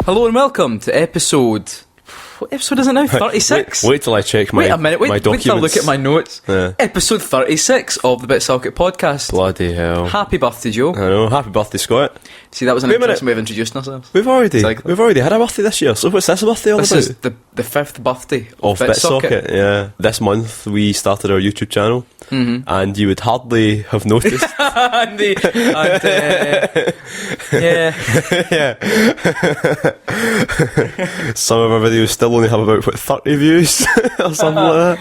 Hello and welcome to episode... What episode is it now? 36? Wait till I check my documents. Wait till I look at my notes. Yeah. Episode 36 of the BitSocket podcast. Bloody hell. Happy birthday, Joe. I know, happy birthday, Scott. See, that was an interesting way of introducing ourselves. We've already had a birthday this year, so what's this birthday all about? This is the fifth birthday of BitSocket. Yeah. This month we started our YouTube channel, and you would hardly have noticed. Yeah. Some of our videos still only have about 30 views or something like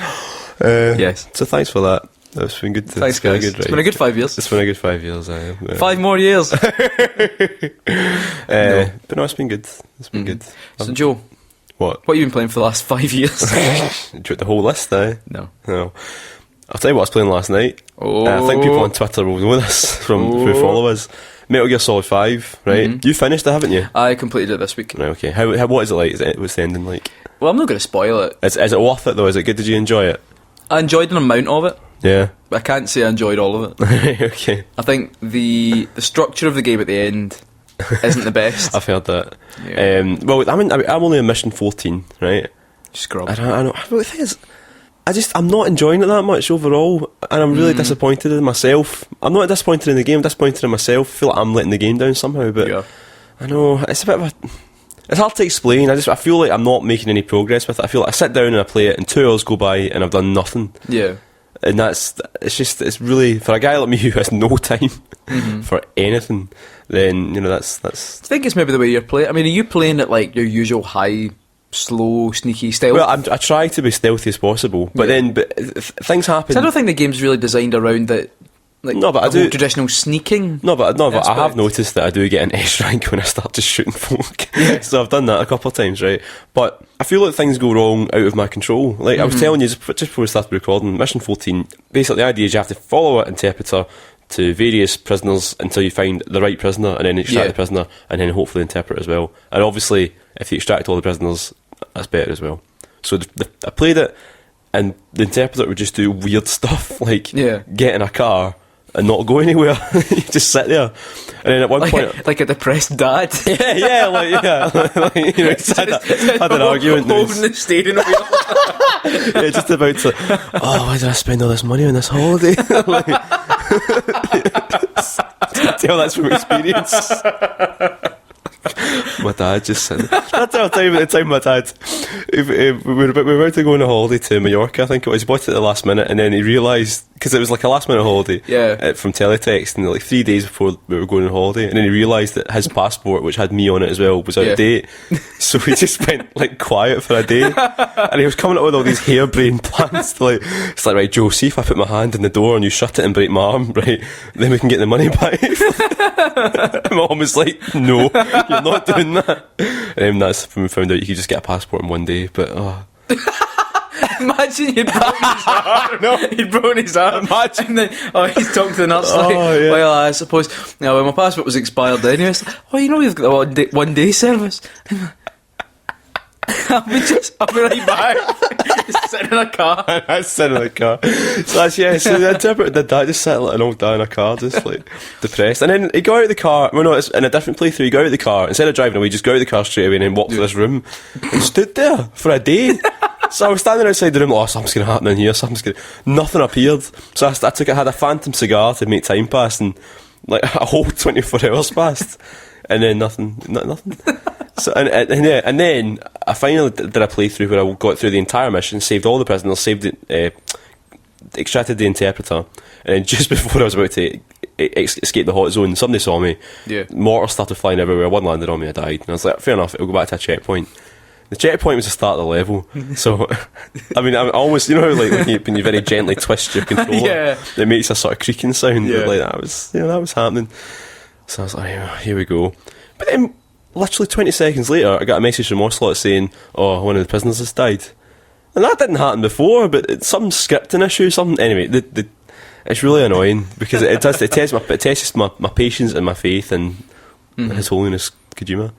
that. Yes. So thanks for that. That's been good. Thanks, guys. It's been a good 5 years. It's been a good 5 years. 5 more years. But no, it's been good. It's been good. So, Joe, what have you been playing for the last 5 years? Do you want the whole list, No. I'll tell you what I was playing last night. I think people on Twitter will know this who follow us. Metal Gear Solid 5, right? You finished it, haven't you? I completed it this week. Right, okay. What is it like? What's the ending like? Well, I'm not going to spoil it. Is it worth it though? Is it good? Did you enjoy it? I enjoyed an amount of it. Yeah. But I can't say I enjoyed all of it. Okay. I think the structure of the game at the end isn't the best. I've heard that. Yeah. Well, I'm only on mission 14, right? Scrub. I know. But the thing is, I'm not enjoying it that much overall, and I'm really disappointed in myself. I'm not disappointed in the game, I'm disappointed in myself. I feel like I'm letting the game down somehow, but yeah. I know, it's a bit of a... It's hard to explain. I feel like I'm not making any progress with it. I feel like I sit down and I play it and 2 hours go by and I've done nothing. Yeah. And it's really, for a guy like me who has no time for anything, then, that's... I think it's maybe the way you're playing. I mean, are you playing at like your usual high, slow, sneaky style? Well, I try to be stealthy as possible, but then things happen. I don't think the game's really designed around that. Like, no, but I do traditional sneaking. No, but I have noticed that I do get an S rank when I start just shooting folk. Yeah. So I've done that a couple of times, right? But I feel like things go wrong out of my control. Like I was telling you just before we started recording, mission 14. Basically, the idea is you have to follow an interpreter to various prisoners until you find the right prisoner, and then extract the prisoner, and then hopefully interpret as well. And obviously, if you extract all the prisoners, that's better as well. So I played it, and the interpreter would just do weird stuff like get in a car and not go anywhere. You just sit there, and then at one point, like a depressed dad. Like he's had an argument, holding the steering wheel. Just about to. Oh, why did I spend all this money on this holiday? Tell that's from experience. My dad just said that's our time at the time. My dad, we were about to go on a holiday to Mallorca, I think it was. He bought it at the last minute, and then he realised, because it was like a last minute holiday from teletext, and like 3 days before we were going on holiday, and then he realised that his passport, which had me on it as well, was out of date. So he just went like quiet for a day, and he was coming up with all these harebrained plans to it's like, right, Joe, see if I put my hand in the door and you shut it and break my arm, right, then we can get the money back. My mum was like, no, you're not doing that. And that's when we found out you could just get a passport in 1 day. But imagine you'd broken his arm. No, he'd broken his arm. Imagine. And then he's talking to the nurse well, I suppose when my passport was expired anyway, it's like, we've got the 1 day service. I'll be right back. Just sitting in a car. I sit in a car. So the interpreter did that. Just sat like an old guy in a car, just like depressed. And then he got out of the car. Well, no, it's in a different playthrough. He got out of the car, instead of driving away, just got out of the car straight away and then walked to this room and stood there for a day. So I was standing outside the room, something's going to happen in here. Nothing appeared. So I had a phantom cigar to make time pass, and like a whole 24 hours passed, and then nothing. So and then I finally did a playthrough where I got through the entire mission, saved all the prisoners, extracted the interpreter, and then just before I was about to escape the hot zone, somebody saw me. Mortars started flying everywhere. One landed on me, I died, and I was like, fair enough, it'll go back to a checkpoint. The checkpoint was the start of the level. So I mean, I'm almost, like when you very gently twist your controller, it makes a sort of creaking sound. Like that was happening. So I was like, here we go. But then literally 20 seconds later, I got a message from Ocelot saying, one of the prisoners has died. And that didn't happen before, but it's some scripting issue, something. Anyway, it's really annoying because it tests my patience and my faith in His Holiness Kojima.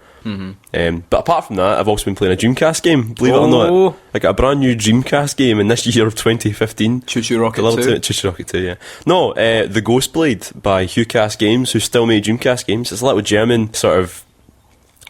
But apart from that, I've also been playing a Dreamcast game, believe it or not. I got a brand new Dreamcast game in this year of 2015. Choo-Choo Rocket 2. Choo-Choo Rocket 2, yeah. No, The Ghostblade by Hucast Games, who still made Dreamcast games. It's a little German sort of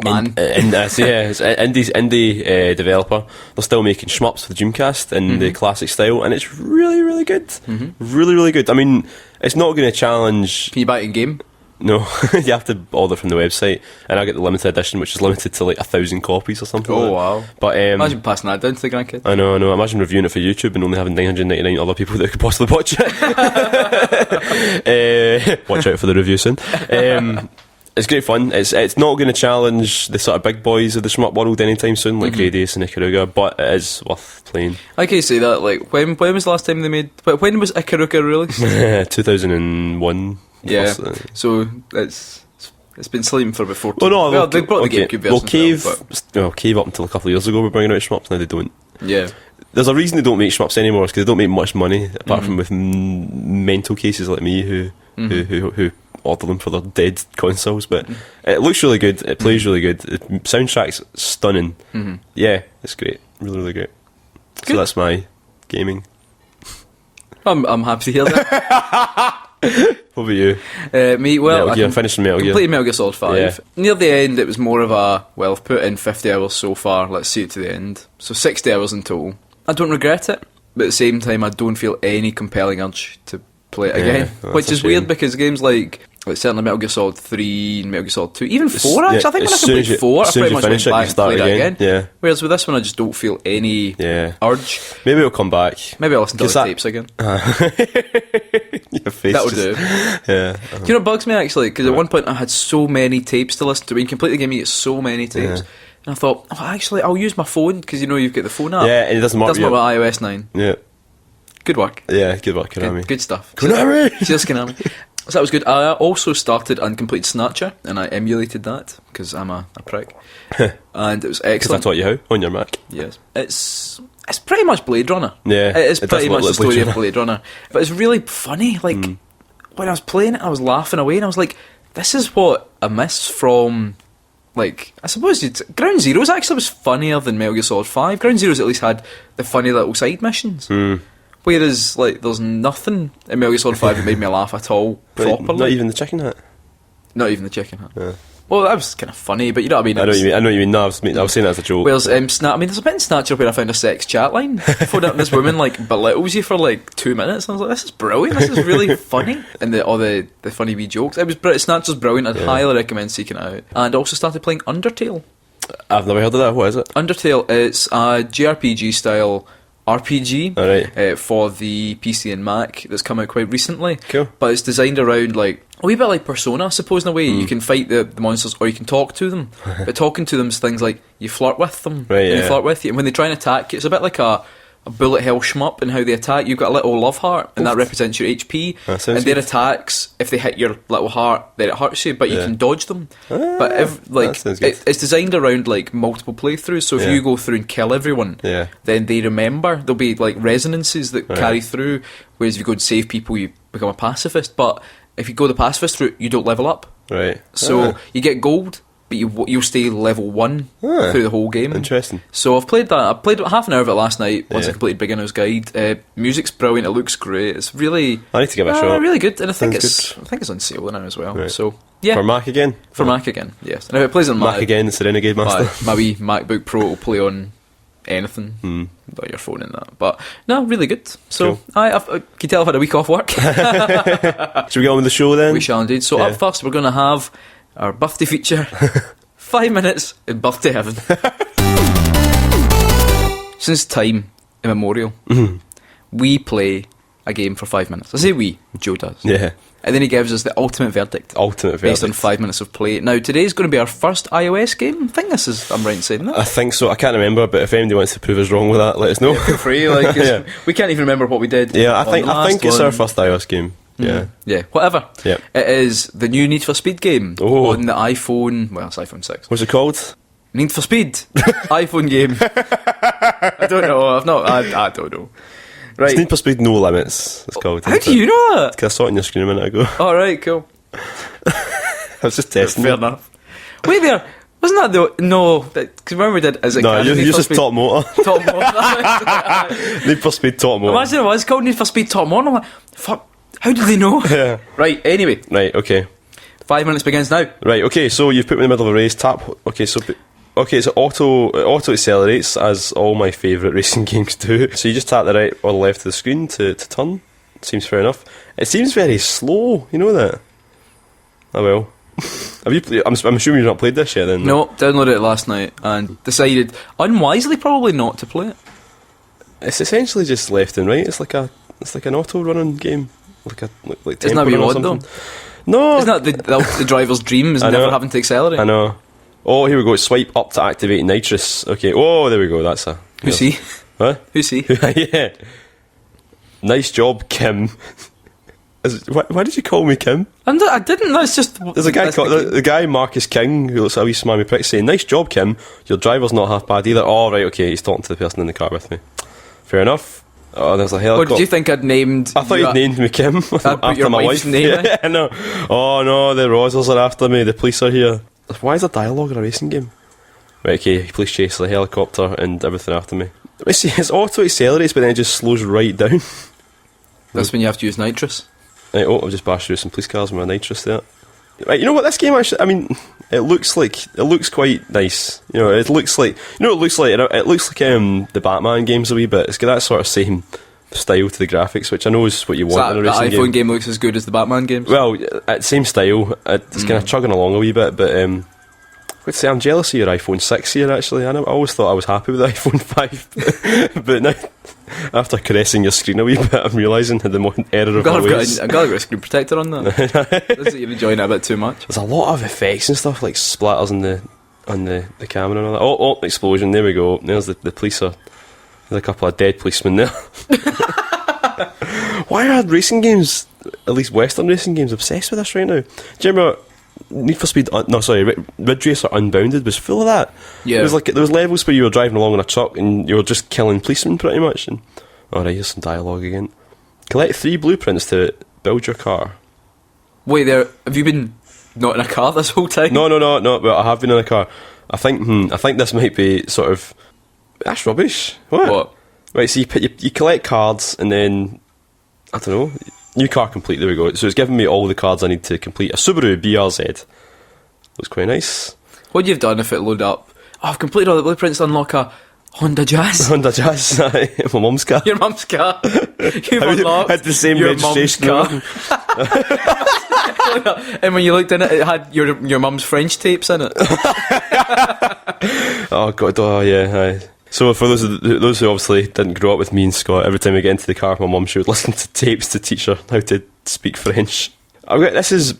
Man. It's indie developer. They're still making shmups for the Dreamcast in the classic style, and it's really, really good. Really, really good. I mean, it's not going to challenge. Can you buy it in game? No, you have to order from the website, and I get the limited edition, which is limited to like 1,000 copies or something. Oh like wow! But imagine passing that down to the grandkids. I know. Imagine reviewing it for YouTube and only having 999 other people that could possibly watch it. Watch out for the review soon. It's great fun. It's not going to challenge the sort of big boys of the shmup world anytime soon, like Gradius and Ikaruga, but it is worth playing. I can say that. Like when was the last time they made? When was Ikaruga released? 2001. Yeah, so it's been sleeping for about 14. Oh no, well, they brought the GameCube version. Cave up until a couple of years ago were bringing out shmups. Now they don't. Yeah, there's a reason they don't make shmups anymore, because they don't make much money apart from with mental cases like me who order them for their dead consoles. But it looks really good. It plays really good. The soundtrack's stunning. Yeah, it's great. Really, really great. Good. So that's my gaming. I'm happy to hear that. What about you? Me, well, Metal Gear, finishing Metal Gear. Completed Metal Gear Solid 5. Yeah. Near the end, it was more of a, well, I've put in 50 hours so far, let's see it to the end. So 60 hours in total. I don't regret it, but at the same time, I don't feel any compelling urge to play it again. Which is weird, because games like certainly Metal Gear Solid 3 and Metal Gear Solid 2, even 4 actually, I think when I completed 4, I pretty much went back and played it again. Yeah. Whereas with this one, I just don't feel any urge. Maybe it'll come back. Maybe I'll listen to the tapes again. Your face that'll do. Yeah. Do you know what bugs me actually? Because at one point I had so many tapes to listen to. When you complete the game, you get so many tapes. And I thought, actually, I'll use my phone, because you've got the phone app. Yeah, and it doesn't work. It doesn't work with iOS 9. Yeah. Good work. Yeah, good work, Konami. Good stuff. Konami! Cheers, Konami. So that was good. I also started and completed Snatcher, and I emulated that, because I'm a prick. And it was excellent. Because I taught you how, on your Mac. Yes. It's pretty much Blade Runner. Yeah. It is pretty much the story of Blade Runner. But it's really funny. Like, when I was playing it, I was laughing away, and I was like, this is what I miss from... Like, I suppose Ground Zeroes actually was funnier than Metal Gear Solid 5. Ground Zeroes at least had the funny little side missions. Whereas, like, there's nothing in Metal Gear Solid 5 that made me laugh at all properly. Not even the chicken hat? Not even the chicken hat. Yeah. Well, that was kind of funny, but you know what I mean? I know what you mean. No, I was saying that as a joke. Whereas, there's a bit in Snatcher where I found a sex chat line. Phoned up, this woman, like, belittles you for, like, 2 minutes. And I was like, this is brilliant. This is really funny. And all the funny wee jokes. Snatcher's brilliant. I'd highly recommend seeking it out. And also started playing Undertale. I've never heard of that. What is it? Undertale, it's a JRPG style RPG for the PC and Mac that's come out quite recently. Cool. But it's designed around, like, a wee bit like Persona, I suppose, in a way. You can fight the monsters, or you can talk to them. But talking to them is things like you flirt with them, and they flirt with you. And when they try and attack you, it's a bit like a bullet hell shmup in how they attack. You've got a little love heart, and that represents your HP. And their attacks, if they hit your little heart, then it hurts you, but you can dodge them. But it's designed around, like, multiple playthroughs. So if you go through and kill everyone, then they remember. There'll be, like, resonances that carry through. Whereas if you go and save people, you become a pacifist. But if you go the pacifist route, you don't level up. Right. So you get gold, but you'll stay level 1 through the whole game. Interesting. So I've played that. I played half an hour of it last night once I completed Beginner's Guide. Music's brilliant. It looks great. It's really... I need to give it a shot. Really good. And I think it's on sale now as well. Right. So yeah. For Mac again? For Mac again, yes. And if it plays on Mac again, it's the Renegade Master. My wee MacBook Pro will play on anything but your phone and that. But no, really good. So cool. I can you tell I've had a week off work. Should we get on with the show then? We shall indeed. So up first we're going to have our birthday feature. 5 minutes in birthday heaven. Since time immemorial, we play a game for 5 minutes. I say we, Joe does. Yeah. And then he gives us the ultimate verdict. Based on 5 minutes of play. Now, today's going to be our first iOS game. I think this is, I'm right in saying that. I think so. I can't remember, but if anybody wants to prove us wrong with that, let us know. Feel free. We can't even remember what we did. Yeah, I think it's our first iOS game. Yeah. Yeah, whatever. Yep. It is the new Need for Speed game on the iPhone, well, it's iPhone 6. What's it called? Need for Speed. iPhone game. I don't know. I don't know. Right. It's Need for Speed No Limits, it's called. How do you know that? Because I saw it on your screen a minute ago. Alright, cool. I was just testing. Fair enough. Wait there. Wasn't that no? Because remember we did. Is it? No, you're just Top Motor. Top Motor. Need for Speed Top Motor. Imagine it was called Need for Speed Top Motor. I'm like, fuck. How did they know? Yeah. Right. Anyway. Right. Okay. 5 minutes begins now. Right, okay, so you've put me in the middle of a race, tap, okay, so auto accelerates, as all my favourite racing games do. So you just tap the right or the left of the screen to turn. Seems fair enough. It seems very slow, you know that? Oh well. Have you I'm assuming you've not played this yet then? No, downloaded it last night and decided, unwisely probably, not to play it. It's essentially just left and right. It's like an auto running game. Like isn't that what you want though? No. Isn't that the driver's dream, is never having to accelerate? I know. Oh, here we go. Swipe up to activate nitrous. Okay. Oh, there we go. That's a... Who's he? What? Who's he? Yeah. Nice job, Kim. Why did you call me Kim? I didn't. That's just... There's a guy called... The guy, Marcus King, who looks like a wee smarmy prick, saying, nice job, Kim. Your driver's not half bad either. Oh, right, okay. He's talking to the person in the car with me. Fair enough. Oh, there's a helicopter. What did you think I'd named... I thought you'd named me Kim. After your my wife's wife. name. Yeah, I know. Oh, no, the Rozzers are after me. The police are here. Why is there dialogue in a racing game? Right, okay, police chase the helicopter and everything after me. Let's see, it's auto accelerates, but then it just slows right down. That's when you have to use nitrous. Right, I've just bashed through some police cars with my nitrous there. Right, you know what, this game actually, I mean, it looks quite nice. You know, it looks like the Batman games a wee bit. It's got that sort of same style to the graphics, which I know is what you want in a racing game. The iPhone game looks as good as the Batman games? Well, same style. It's kind of chugging along a wee bit, but I'd say I'm jealous of your iPhone 6 here, actually. I always thought I was happy with the iPhone 5. But now, after caressing your screen a wee bit, I'm realising the error of my ways. I've got a screen protector on that. You're enjoying it a bit too much. There's a lot of effects and stuff, like splatters on the camera and all that. Oh, explosion, there we go. There's the police. There's a couple of dead policemen there. Why are racing games, at least Western racing games, obsessed with this right now? Do you remember... Need for Speed, Ridge Racer Unbounded was full of that. Yeah. There was levels where you were driving along in a truck and you were just killing policemen pretty much. And alright, here's some dialogue again. Collect 3 blueprints to build your car. Wait there, have you been not in a car this whole time? No, but I have been in a car. I think this might be sort of... That's rubbish. What? Right, so you collect cards and then... I don't know... New car complete, there we go. So it's giving me all the cards I need to complete a Subaru BRZ. Looks quite nice. What you've done if it load up? Oh, I've completed all the blueprints to unlock a Honda Jazz. Honda Jazz, my mum's car. Your mum's car. You've unlocked had the same your registration car. And when you looked in it, it had your mum's French tapes in it. Oh god, oh yeah, aye. So for those who obviously didn't grow up with me and Scott, every time we get into the car with my mum, she would listen to tapes to teach her how to speak French. This is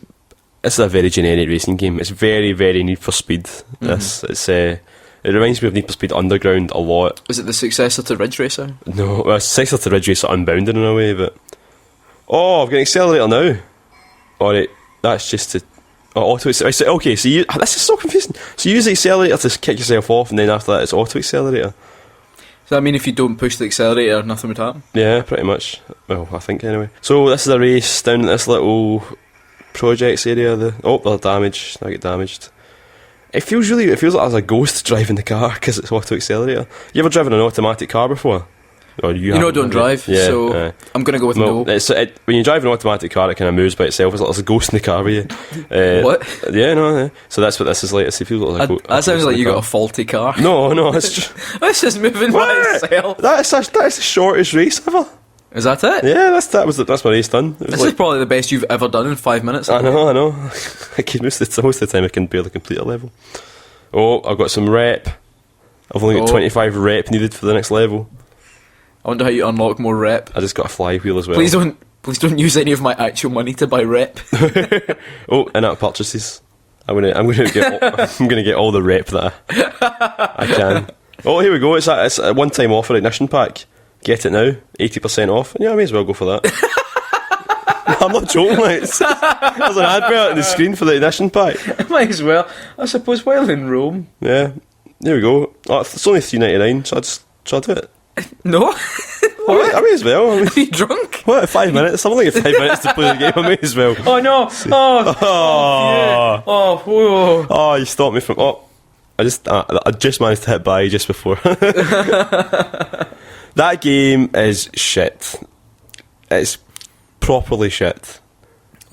a very generic racing game. It's very, very Need for Speed. It reminds me of Need for Speed Underground a lot. Is it the successor to Ridge Racer? No, well, it's the successor to Ridge Racer Unbounded in a way, but... Oh, I've got an accelerator now. Alright, that's just to... Oh, auto accelerator. Okay, so this is so confusing. So you use the accelerator to kick yourself off, and then after that it's auto accelerator. So I mean, if you don't push the accelerator, nothing would happen? Yeah, pretty much. Well, I think anyway. So this is a race down in this little projects area. They're damaged. I get damaged. It feels like there's a ghost driving the car because it's auto accelerator. You ever driven an automatic car before? Or you don't drive, yeah, so I'm going to go with no. When you drive an automatic car, it kind of moves by itself. It's like there's a ghost in the car with you. What? Yeah, no. Yeah. So that's what this is like. It feels like that sounds like you got a faulty car. No, it's just... It's just moving by itself. That is the shortest race ever. Is that it? Yeah, that's my race done. This is probably the best you've ever done in 5 minutes. I know. Most of the time I can barely complete a level. Oh, I've got some rep. I've only got 25 rep needed for the next level. I wonder how you unlock more rep. I just got a flywheel as well. Please don't use any of my actual money to buy rep. Oh, in-app purchases. I'm gonna get all the rep that I can. Oh, here we go. It's a one-time offer ignition pack. Get it now, 80% off. Yeah, I may as well go for that. I'm not joking. There's an advert on the screen for the ignition pack. I might as well. I suppose while in Rome. Yeah, there we go. Oh, it's only $3.99, so I'll do it. No. I may as well. Are you drunk? What, 5 minutes? I'm only got 5 minutes to play the game. I may as well. Oh no! Oh, you stopped me from... Oh, I just managed to hit buy just before. That game is shit. It's properly shit.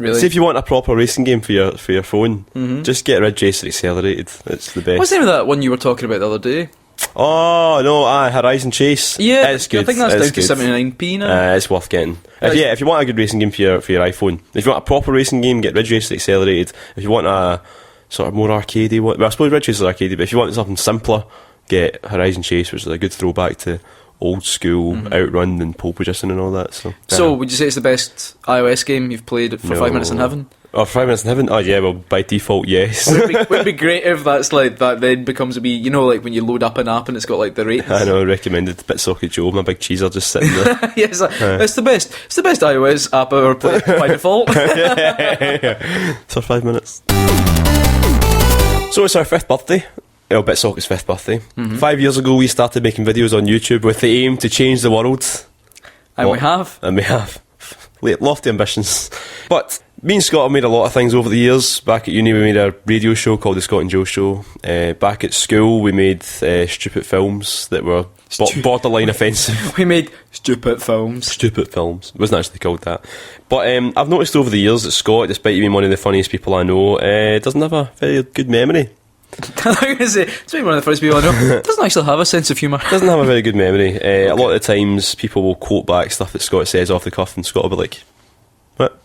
Really? See if you want a proper racing game for your phone, just get Ridge Racer Accelerated. It's the best. What's the name of that one you were talking about the other day? Oh no, Horizon Chase. Yeah, it's good. I think that's it's down to good. 79p now. It's worth getting. If you want a good racing game for your iPhone, if you want a proper racing game, get Ridge Racer Accelerated. If you want a sort of more arcadey one, well, I suppose Ridge Racer's arcadey, but if you want something simpler, get Horizon Chase, which is a good throwback to old school Outrun and pole position and all that. So would you say it's the best iOS game you've played for 5 Minutes in Heaven? Oh, 5 Minutes in Heaven? Oh yeah, well by default, yes. Would be great if that's like that then becomes a wee, you know, like when you load up an app and it's got like the ratings. I know, recommended Bitsocket Joe, my big cheeser just sitting there. Yes, it's the best. It's the best iOS app ever played by default. It's our 5 minutes. So it's our 5th birthday. Bitsocket's 5th birthday. 5 years ago we started making videos on YouTube with the aim to change the world. And we have. Lofty ambitions. But me and Scott have made a lot of things over the years. Back at uni we made a radio show called The Scott and Joe Show. Back at school we made stupid films that were borderline offensive. We made stupid films. Stupid films. It wasn't actually called that. But I've noticed over the years that Scott, despite being one of the funniest people I know, doesn't have a very good memory. I'm going to say, it's maybe one of the first people I know. Doesn't actually have a sense of humour. Doesn't have a very good memory. A lot of the times people will quote back stuff that Scott says off the cuff and Scott will be like, what?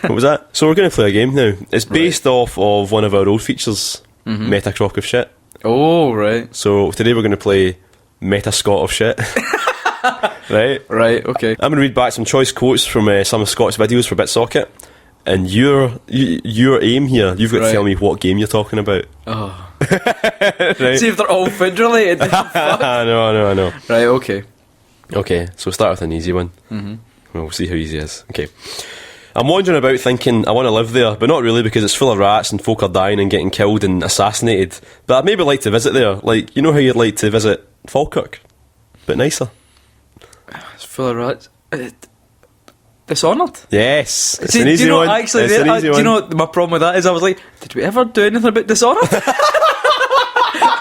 What was that? So we're going to play a game now. It's based off of one of our old features, Meta Crock of Shit. Oh, right. So today we're going to play Meta Scott of Shit. Right, okay. I'm going to read back some choice quotes from some of Scott's videos for BitSocket. And your aim here, you've got to tell me what game you're talking about. Oh. Right. See if they're all food related. I know. Right, okay. Okay, so we'll start with an easy one. We'll see how easy it is. Okay. I'm wandering about thinking I want to live there, but not really because it's full of rats and folk are dying and getting killed and assassinated. But I'd maybe like to visit there. Like, you know how you'd like to visit Falkirk? But nicer. It's full of rats. Dishonored? Yes. It's See, an easy one. Actually, it's an easy one. Do you know my problem with that is I was like, did we ever do anything about Dishonored?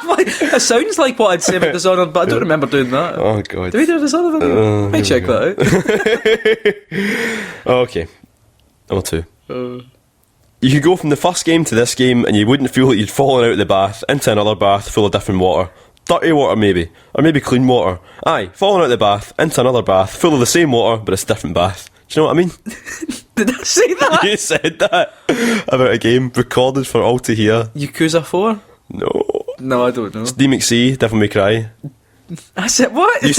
Like, it sounds like what I'd say about Dishonored, but I don't remember doing that. Oh god. Did we do Dishonored? Might check that out. Okay. Number 2. You could go from the first game to this game and you wouldn't feel like you'd fallen out of the bath into another bath full of different water. Dirty water maybe, or maybe clean water. Aye, falling out of the bath into another bath full of the same water but it's a different bath. Do you know what I mean? Did I say that? You said that about a game recorded for all to hear. Yakuza 4? No, I don't know. It's DMC, Devil May Cry. I said what? You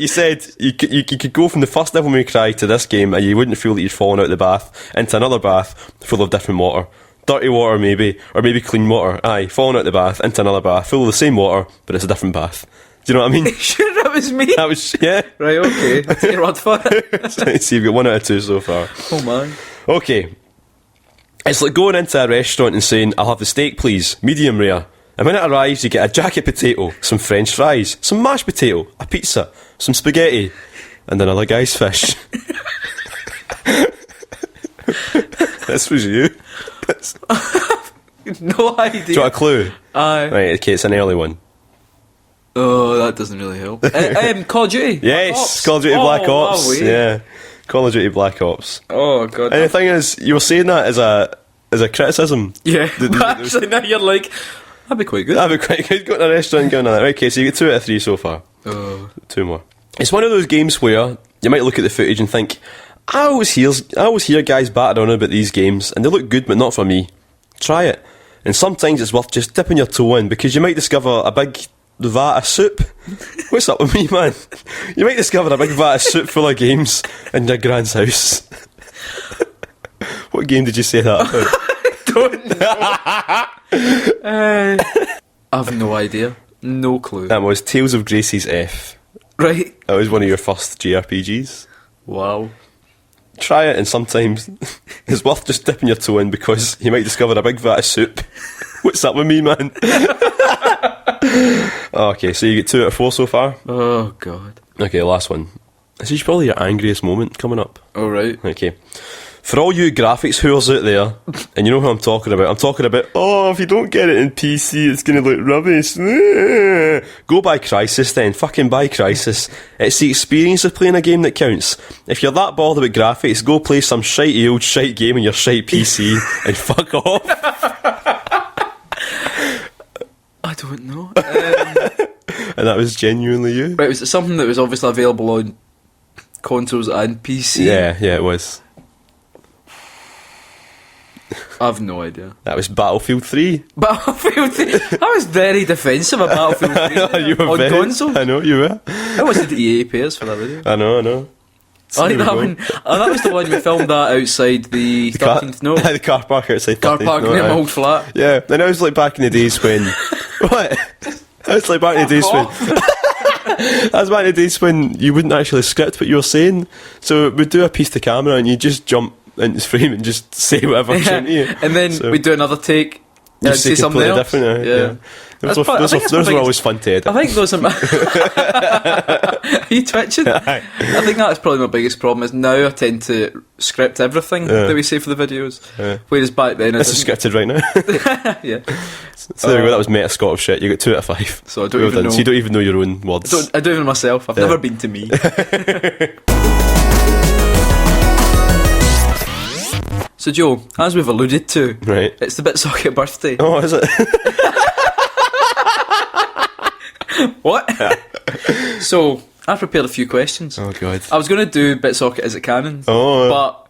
said you could go from the first Devil May Cry to this game and you wouldn't feel that you'd fallen out of the bath into another bath full of different water. Dirty water maybe, or maybe clean water. Aye, falling out of the bath into another bath full of the same water but it's a different bath. Do you know what I mean? Sure, that was me. That was, yeah. Right, okay. I'll take your word for it. So you've got 1 out of 2 so far. Oh man. Okay. It's like going into a restaurant and saying, I'll have the steak please, medium rare. And when it arrives you get a jacket potato, some french fries, some mashed potato, a pizza, some spaghetti, and another guy's fish. This was you. No idea. Do you want a clue? Aye. Right, okay, it's an early one. Oh, that doesn't really help. Call of Duty. Yes, Call of Duty Black Ops. Yeah, Call of Duty Black Ops. Oh god. And the thing is, you were saying that as a criticism. Yeah. But actually, now you're like, that'd be quite good. That'd be quite good. Going to a restaurant and going on that. Right, okay, so you get 2 out of 3 so far. Oh. 2 more. It's one of those games where you might look at the footage and think, I always hear guys batter on about these games, and they look good, but not for me. Try it. And sometimes it's worth just dipping your toe in because you might discover a big vat of soup. What's up with me, man? You might discover a big vat of soup full of games in your grand's house. What game did you say that about? Don't know. I've no idea. No clue. That was Tales of Gracie's F. Right. That was one of your first JRPGs. Wow. Try it, and sometimes it's worth just dipping your toe in because you might discover a big vat of soup. What's up with me, man? Okay, so you get 2 out of 4 so far. Oh god. Okay, last one. This is probably your angriest moment coming up. Alright. Okay. For all you graphics whores out there, and you know who I'm talking about, if you don't get it in PC, it's going to look rubbish. Go buy Crysis then. Fucking buy Crysis. It's the experience of playing a game that counts. If you're that bothered with graphics, go play some shitey old shite game on your shite PC and fuck off. I don't know. And that was genuinely you? Right, was it something that was obviously available on consoles and PC? Yeah, it was. I've no idea. That was Battlefield 3. Battlefield 3? I was very defensive of Battlefield 3 you were on console. I know, you were. I wasn't EA payers for that video. I know. I like that one. Oh, that was the one we filmed that outside the 13th note. The car park outside 13th car park near my old flat. Yeah, and I was like back in the days when... What? I was like back in the days when... I was back in the days when you wouldn't actually script what you were saying. So we'd do a piece to camera and you just jump into frame and just say whatever came to you. And then we'd do another take and say something else. Different, yeah. Those were always fun to edit. I think those are Are you twitching? I think that's probably my biggest problem is now I tend to script everything that we say for the videos. Whereas back then this is scripted right now. Yeah. So there we go, that was meta Scott shit. You got 2 out of 5. So I don't even know. So you don't even know your own words. I don't even myself. I've never been to me. So Joe, as we've alluded to, right, it's the BitSocket birthday. Oh, is it? What? So I prepared a few questions. Oh god. I was going to do BitSocket is it canon? But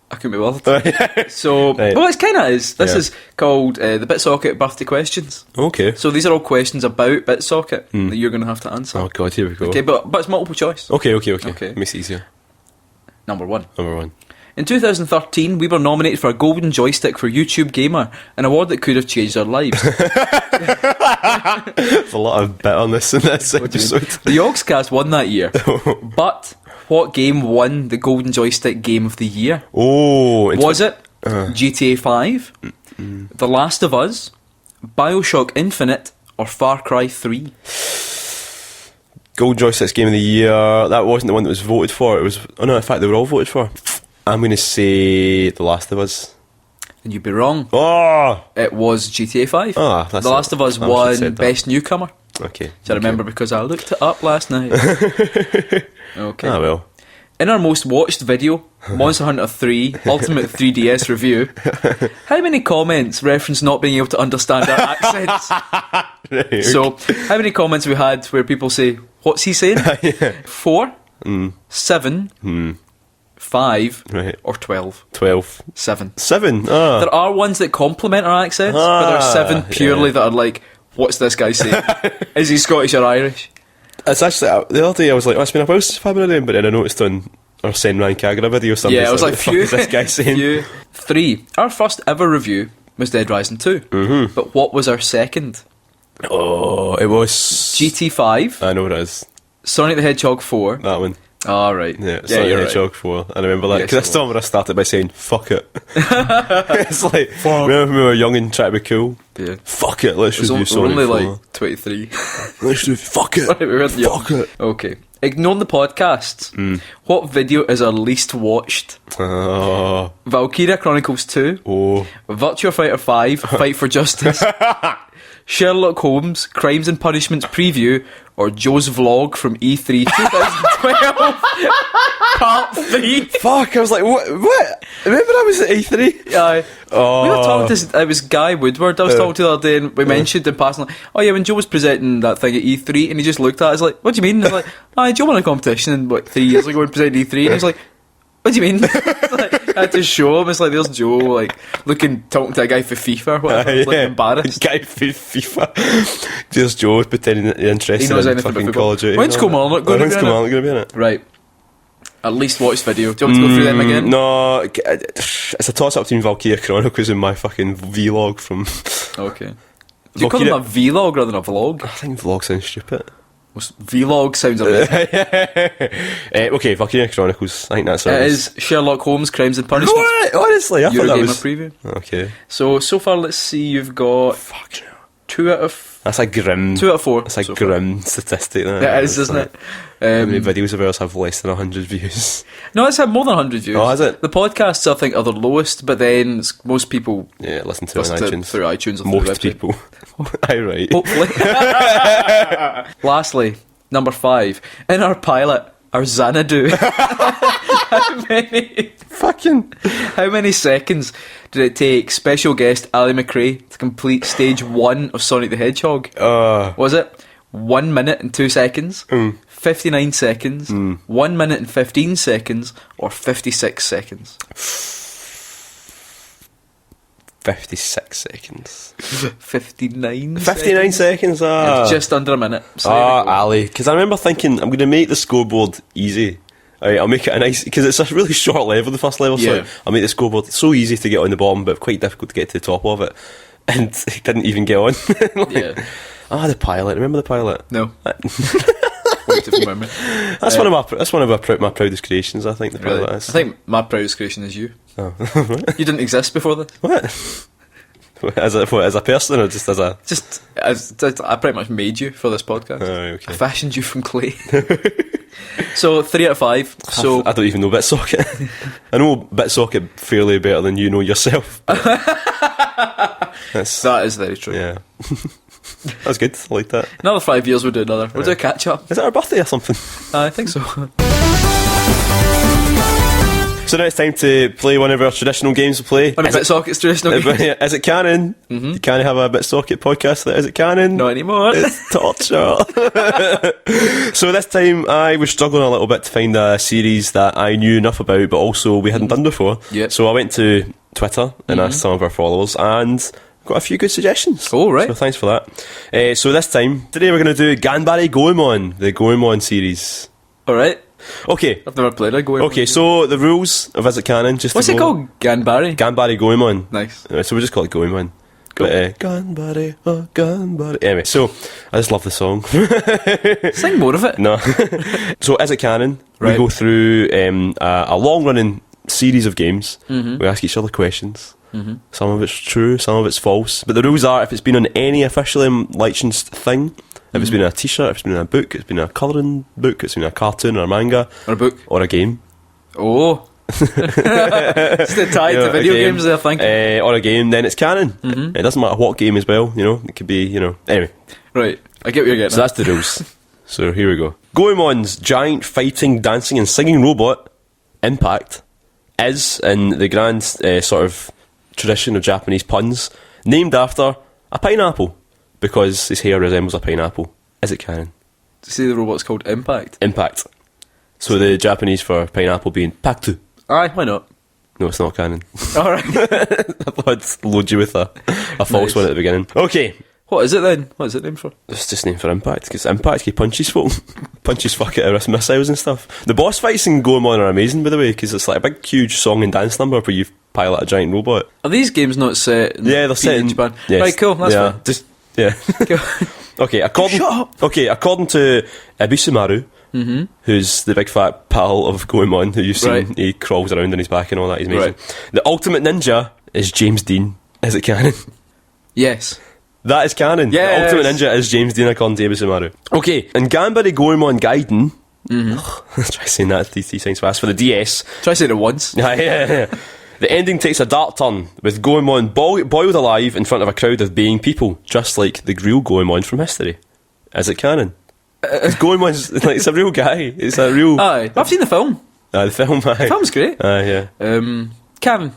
I couldn't be bothered. So well, it kind of is. This is called the BitSocket birthday questions. Okay. So these are all questions about BitSocket that you're going to have to answer. Oh god, here we go. Okay, but it's multiple choice. Okay. Makes it easier. Number one. In 2013, we were nominated for a Golden Joystick for YouTube Gamer, an award that could have changed our lives. There's a lot of bitterness in this episode. The Yogscast won that year. But what game won the Golden Joystick Game of the Year? Was it GTA 5, The Last of Us, Bioshock Infinite, or Far Cry 3? Golden Joystick's Game of the Year. That wasn't the one that was voted for. It was. Oh no, in fact, they were all voted for. I'm going to say The Last of Us. And you'd be wrong. Oh! It was GTA 5. That's The Last of Us won Best Newcomer. Okay. So I remember because I looked it up last night. Okay. Ah, well. In our most watched video, Monster Hunter 3 Ultimate 3DS Review, how many comments reference not being able to understand our accents? Right. So, how many comments we had where people say, what's he saying? 4, 7, 5, or 12? 12. 7. 7? There are ones that compliment our accents, but there are 7 purely that are like, what's this guy saying? Is he Scottish or Irish? It's actually, the other day I was like, it's been a while since I've been a name, but then I noticed on our Senran Kagura video something. Yeah, I was like, what the fuck is this guy saying? 3. Our first ever review was Dead Rising 2. But what was our second? Oh, it was GT5. I know what it is. Sonic the Hedgehog 4. That one. Oh, right. Yeah, Sonic the Hedgehog 4. I remember that. Because that's the one where I started by saying, fuck it. It's like, remember when we were young and trying to be cool? Yeah. Fuck it, let's just do Sonic 4. We're only like 23. Let's do fuck it. Fuck it. Okay. Ignoring the podcasts, what video is our least watched? Valkyria Chronicles 2, Virtua Fighter 5, Fight for Justice, Sherlock Holmes, Crimes and Punishments Preview, or Joe's Vlog from E3 2012 Part 3. Fuck, I was like, what? Remember I was at E3? Yeah. We were talking to, it was Guy Woodward I was talking to the other day, and we mentioned in passing, like, oh yeah, when Joe was presenting that thing at E3, and he just looked at us like, what do you mean? And I was like, Joe won a competition in, 3 years ago and presented E3, and he was like, what do you mean? Like, I had to show him. It's like, there's Joe, like, talking to a guy for FIFA or whatever. Like, embarrassed. Guy for FIFA. There's Joe pretending that he's interested in fucking Call of Duty. When's Goemon going to be in it? Right. At least watched video. Do you want me to go through them again? No, it's a toss-up between Valkyria Chronicles and my fucking vlog from... Okay. Do you call them a vlog rather than a vlog? I think vlog sounds stupid. Vlog sounds amazing. Okay, Valkyria Chronicles. I think that's it is Sherlock Holmes, Crimes and Punishments. What? Honestly, I thought that was... preview. Okay. So far, let's see, you've got 2 out of That's a grim... 2 out of 4. That's a grim statistic. It is, isn't it? How many videos of ours have less than 100 views? No, it's had more than 100 views. Oh, has it? The podcasts, I think, are the lowest, but then most people... Yeah, listen to it on iTunes. Through iTunes or most through the website. People. Aye, right. Hopefully. Lastly, number 5. In our pilot, our Xanadu. How many seconds did it take special guest Ali McRae to complete stage 1 of Sonic the Hedgehog? Was it 1 minute and 2 seconds, 59 seconds, 1 minute and 15 seconds, or 56 seconds? 56 seconds. 59 seconds? Just under a minute. So Ali. Because I remember thinking, I'm going to make the scoreboard easy. Right, I'll make it a nice... Because it's a really short level, the first level, so I'll make the scoreboard so easy to get on the bottom, but quite difficult to get to the top of it. And he didn't even get on. The pilot. Remember the pilot? No. Wait to remember. That's one of my proudest creations, I think, the pilot is. I think my proudest creation is you. Oh. You didn't exist before this. What? As a person or just as a... I pretty much made you for this podcast. Oh, okay. I fashioned you from clay. So 3 out of 5. So I don't even know BitSocket. I know BitSocket fairly better than you know yourself. That is very true. Yeah. That's good. I like that. Another 5 years we'll do another. We'll do a catch up. Is it our birthday or something? I think so. So now it's time to play one of our traditional games we play. One of BitSocket's traditional games. Is it canon? Mm-hmm. You can't have a BitSocket podcast that is it canon? Not anymore. It's torture. So this time I was struggling a little bit to find a series that I knew enough about, but also we hadn't done before. Yep. So I went to Twitter and asked some of our followers and got a few good suggestions. Oh, right. So thanks for that. So this time, today we're going to do Ganbare Goemon, the Goemon series. Alright. Okay. I've never played a Goemon. Okay, so the rules of Is It Canon, just what's it called? Ganbare? Ganbare Goemon. Nice. So we'll just call it Goemon. Cool. Ganbare, oh Ganbare. Anyway, so I just love the song. Sing more of it. No. So Is It Canon? Right. We go through a long-running series of games. Mm-hmm. We ask each other questions. Mm-hmm. Some of it's true, some of it's false. But the rules are, if it's been on any officially licensed thing, if it's been in a t-shirt, if it's been in a book, it's been in a colouring book, it's been in a cartoon or a manga. Or a book. Or a game. Oh. It's the tie to video games there, thank you. Or a game, then it's canon. Mm-hmm. It doesn't matter what game as well, it could be, anyway. Right, I get what you're getting So that's the rules. So here we go. Goemon's giant fighting, dancing and singing robot, Impact, is, in the grand sort of tradition of Japanese puns, named after a pineapple, because his hair resembles a pineapple. Is it canon? To say the robot's called Impact? Impact. So the Japanese for pineapple being paktu. Aye, why not? No, it's not canon. Alright. I thought I'd load you with a false one at the beginning. Okay. What is it then? What is it named for? It's just named for Impact, because Impact he punches folk. Punches fuck out of missiles and stuff. The boss fights in Goemon are amazing, by the way, because it's like a big, huge song and dance number where you pilot a giant robot. Are these games not set in they're set in Japan? Yes, right, cool, that's fine. Just, yeah. Okay, according to Ibisumaru, who's the big fat pal of Goemon, who you've seen, right. He crawls around on his back and all that, he's amazing. Right. The ultimate ninja is James Dean. Is it canon? Yes. That is canon. Yes. The ultimate ninja is James Dean, according to Ibisumaru. Okay, in Ganbare Goemon Gaiden, try saying that these things fast, for the DS. Try saying it once. Yeah. The ending takes a dark turn, with Goemon boiled alive in front of a crowd of baying people, just like the real Goemon from history. Is it canon? Goemon's like, it's a real guy. It's a real... Aye, I've seen the film. The film, aye. The film's great. Yeah. Canon.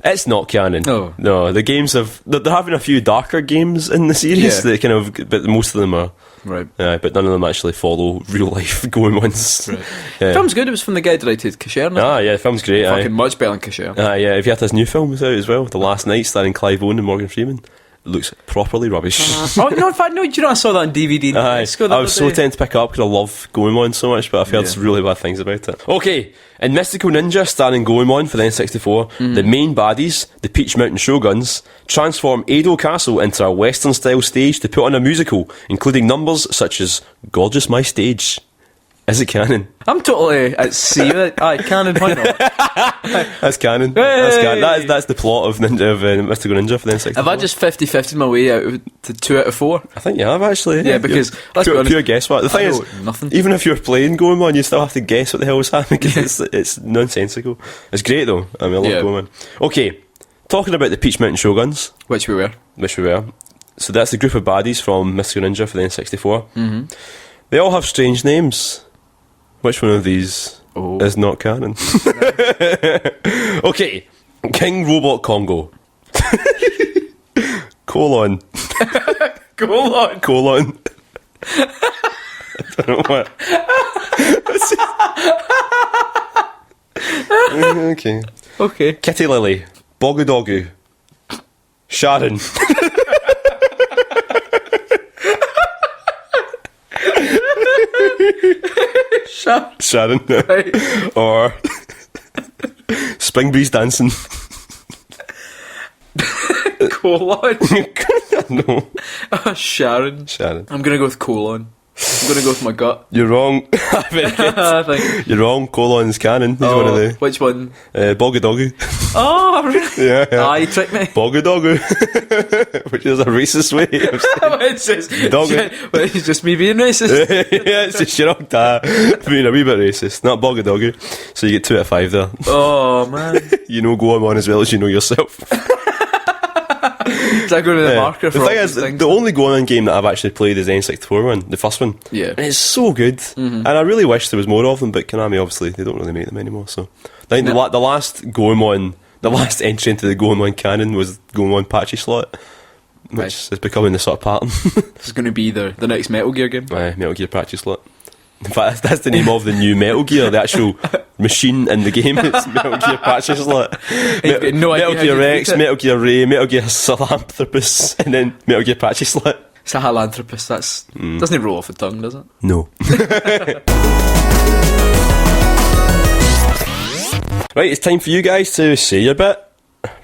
It's not canon. Oh. No, the games have... They're having a few darker games in the series, that kind of... But most of them are... Right. But none of them actually follow real life Goemons. Right. The film's good. It was from the guy that directed Kasher. Yeah, the film's great. Fucking much better than Kasher. Yeah, have you had his new film out as well? The Last Night, starring Clive Owen and Morgan Freeman. It looks properly rubbish. Oh, no, in fact, no, do you know I saw that on DVD? I was so tempted to pick it up because I love Goemon so much, but I've heard really bad things about it. Okay, in Mystical Ninja, starring Goemon for the N64, the main baddies, the Peach Mountain Shoguns, transform Edo Castle into a Western-style stage to put on a musical, including numbers such as Gorgeous My Stage. Is it canon? I'm totally at sea with it. Aye, canon, why not? That's canon. Hey! That's canon. That's the plot of Mystical Ninja for the N64. Have I just 50-50'd my way out to 2 out of 4? I think you have, actually. Yeah, because let's be honest, pure guesswork. The thing is, nothing. Even if you're playing Goemon, you still have to guess what the hell is happening because it's nonsensical. It's great though. I mean, I love Goemon. Okay, talking about the Peach Mountain Shoguns, which we were. So that's the group of baddies from Mystical Ninja for the N64. Mm-hmm. They all have strange names. Which one of these is not canon? Okay, King Robot Congo. Colon. Colon. I don't know what. Okay. Kitty Lily. Bogadogu. Sharon. Sharon. Right. Or Spring Breeze Dancing. Colon. No. Sharon. I'm going to go with colon. I'm going to go with my gut. You're wrong. Very good. You're wrong. Colon's canon. He's one of the... Which one? Bogadogu. Oh, really? Yeah. Ah, you tricked me. Bogadogu. Which is a racist way of saying it's just me being racist. Yeah, it's just your being a wee bit racist. Not Bogadogu. So you get 2 out of 5 there. Oh, man. You know Goemon as well as you know yourself. Is that going to be the marker for the thing is, the only Goemon game that I've actually played is the N64 one, the first one. Yeah. And it's so good. Mm-hmm. And I really wish there was more of them, but Konami, obviously, they don't really make them anymore. So I think the last Goemon, the last entry into the Goemon canon was Goemon Patchy Slot, which is becoming the sort of pattern. This is going to be the next Metal Gear game. Metal Gear Patchy Slot. In fact, that's the name of the new Metal Gear, the actual machine in the game. It's Metal Gear Patchy Slot. Metal Gear Rex, Metal Gear Ray, Metal Gear Salanthropus, and then Metal Gear Patchy Slot. Sahelanthropus, that's doesn't it roll off the tongue, does it? No. Right, it's time for you guys to say your bit.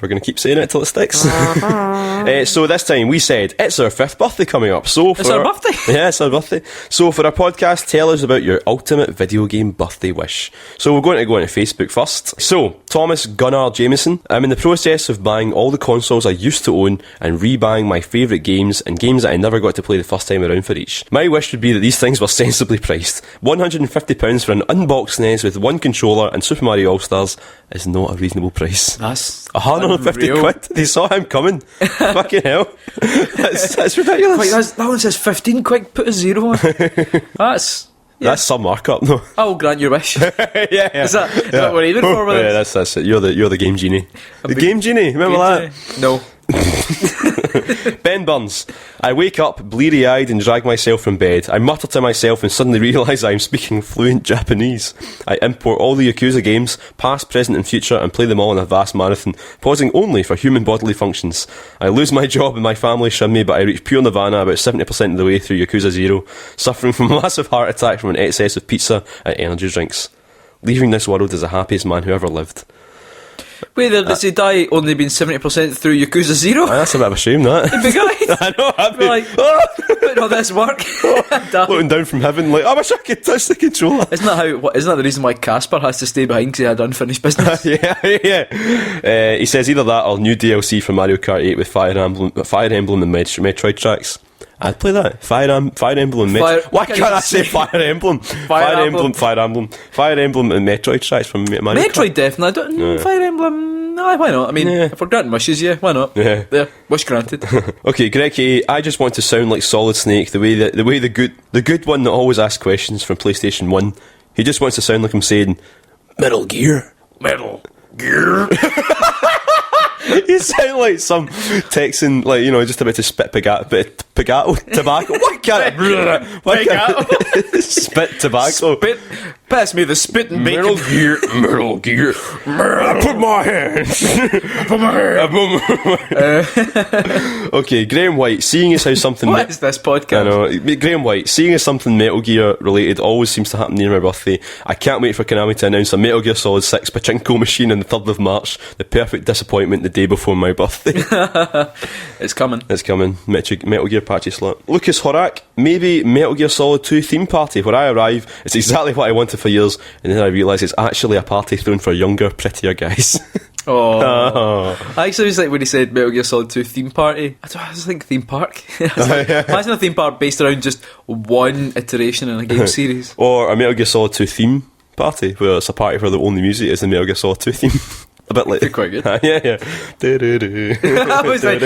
We're going to keep saying it till it sticks. So this time we said it's our 5th birthday coming up. So it's our birthday? Yeah, it's our birthday. So for our podcast, tell us about your ultimate video game birthday wish. So we're going to go into Facebook first. So, Thomas Gunnar Jameson. I'm in the process of buying all the consoles I used to own and rebuying my favourite games and games that I never got to play the first time around for each. My wish would be that these things were sensibly priced. £150 for an unboxed NES with 1 controller and Super Mario All-Stars is not a reasonable price. That's 150 quid. They saw him coming. Fucking hell. That's ridiculous. Wait, that one says 15 quid, put a 0 on. That's some markup, no. I'll grant your wish. yeah. Is that what we're aiming for with this? That's it. You're the Game Genie. The Game Genie, remember that? No. Ben Burns. I wake up bleary-eyed and drag myself from bed. I mutter to myself and suddenly realise I am speaking fluent Japanese. I import all the Yakuza games, past, present and future, and play them all in a vast marathon, pausing only for human bodily functions. I lose my job and my family shun me, but I reach pure nirvana about 70% of the way through Yakuza 0, suffering from a massive heart attack from an excess of pizza and energy drinks. Leaving this world as the happiest man who ever lived. Wait, does he die only being 70% through Yakuza 0? That's a bit of a shame, that. He'd be good. I know, I'd be like, putting all this work. Looking down from heaven like, I wish I could touch the controller. Isn't that the reason why Casper has to stay behind because he had unfinished business? yeah. He says either that or new DLC for Mario Kart 8 with Fire Emblem and Metroid tracks. I'd play that. Fire Emblem and Why can't I say Fire Emblem? Fire Emblem and Metroid tracks from Mario Kart. Metroid definitely. Fire Emblem, no, why not? I mean, if we're granting wishes, why not? Yeah. There, wish granted. Okay, Greg K, I just want to sound like Solid Snake, the way the good one that always asks questions from PlayStation 1. He just wants to sound like I'm saying, Metal Gear. You sound like some Texan, like, just about to spit tobacco. What kind of spit tobacco? Pass me the spit and bacon. Metal Gear. I put my hand. Okay, Graham White, seeing as how something... What is this podcast? I know. Graham White, seeing as something Metal Gear related always seems to happen near my birthday, I can't wait for Konami to announce a Metal Gear Solid 6 pachinko machine on the 3rd of March, the perfect disappointment the day before my birthday. It's coming. Metal Gear patchy slot. Lucas Horak, maybe Metal Gear Solid 2 theme party. When I arrive, it's exactly what I wanted for years, and then I realise it's actually a party thrown for younger, prettier guys. Oh. I actually was like, when he said Metal Gear Solid 2 theme party, I was like theme park. Imagine a theme park based around just one iteration in a game series. Or a Metal Gear Solid 2 theme party, where it's a party where the only music is the Metal Gear Solid 2 theme. A bit like... Quite good. Yeah. I was like...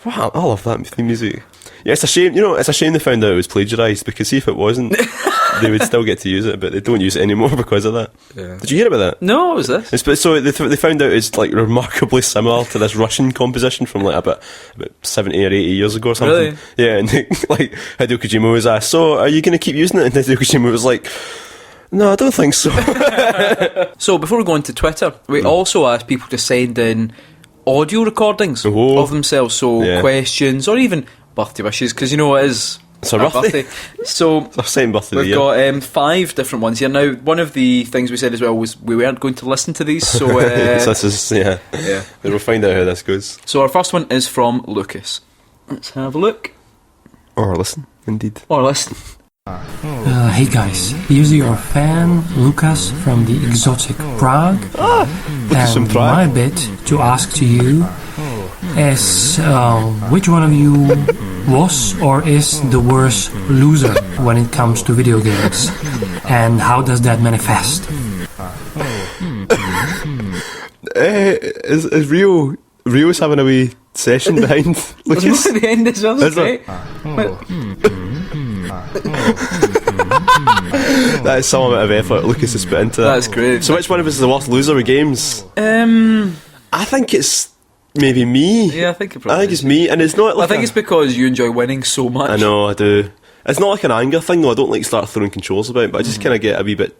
Wow, I love that theme music. Yeah, it's a shame, it's a shame they found out it was plagiarised, because see if it wasn't, they would still get to use it, but they don't use it anymore because of that. Yeah. Did you hear about that? No, what was this? So they found out it's like remarkably similar to this Russian composition from like about 70 or 80 years ago or something. Really? Yeah, and like Hideo Kojima was asked, so are you going to keep using it? And Hideo Kojima was like, no, I don't think so. So before we go on to Twitter, we also asked people to send in audio recordings of themselves, so questions or even birthday wishes, because it is it's a birthday. So it's our same birthday. We've got 5 different ones here. Now, one of the things we said as well was we weren't going to listen to these, so this is we'll find out how this goes. So our first one is from Lucas. Let's have a look. Or listen, indeed. Or listen. Hey guys, here's your fan Lucas from the exotic Prague. And my bit to ask to you is which one of you was or is the worst loser when it comes to video games, and how does that manifest? Is Rio's having a wee session behind Lucas? There's more at the end as well. That's great. That is some amount of effort Lucas has put into that. That's great. So which one of us is the worst loser with games? I think it's maybe me. Yeah, I think it's me, and it's not like I think it's because you enjoy winning so much. I know, I do. It's not like an anger thing though. I don't like start throwing controls about, but I just kind of get a wee bit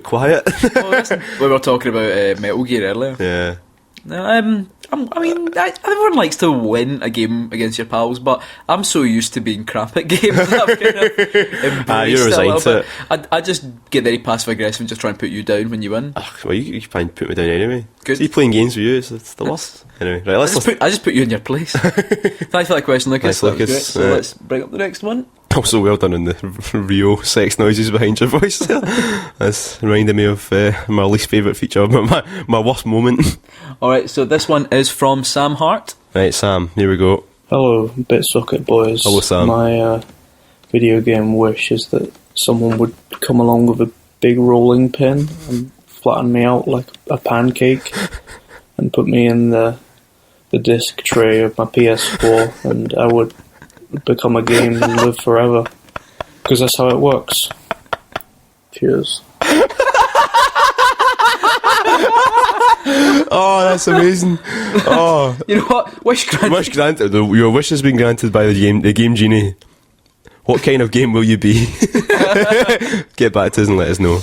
quiet. Well, listen, we were talking about Metal Gear earlier. Yeah. Everyone likes to win a game against your pals, but I'm so used to being crap at games that I've kind of embraced you're resigned to it. I just get very passive aggressive and just try and put you down when you win. Well, you can put me down anyway. Good. See, playing games with you, it's the worst. Anyway, right, I just put you in your place. Thanks for that question, Lucas. Thanks, Lucas. So let's bring up the next one. Also, well done on the Rio sex noises behind your voice. That's reminding me of my least favourite feature, my worst moment. Alright, so this one is from Sam Hart. Right, Sam, here we go. Hello, BitSocket boys. Hello, Sam. My video game wish is that someone would come along with a big rolling pin and flatten me out like a pancake and put me in the disc tray of my PS4, and I would become a game and live forever, because that's how it works. Cheers. Oh, that's amazing. Oh, you know what? Wish granted. Your wish has been granted by the game genie. What kind of game will you be? Get back to us and let us know.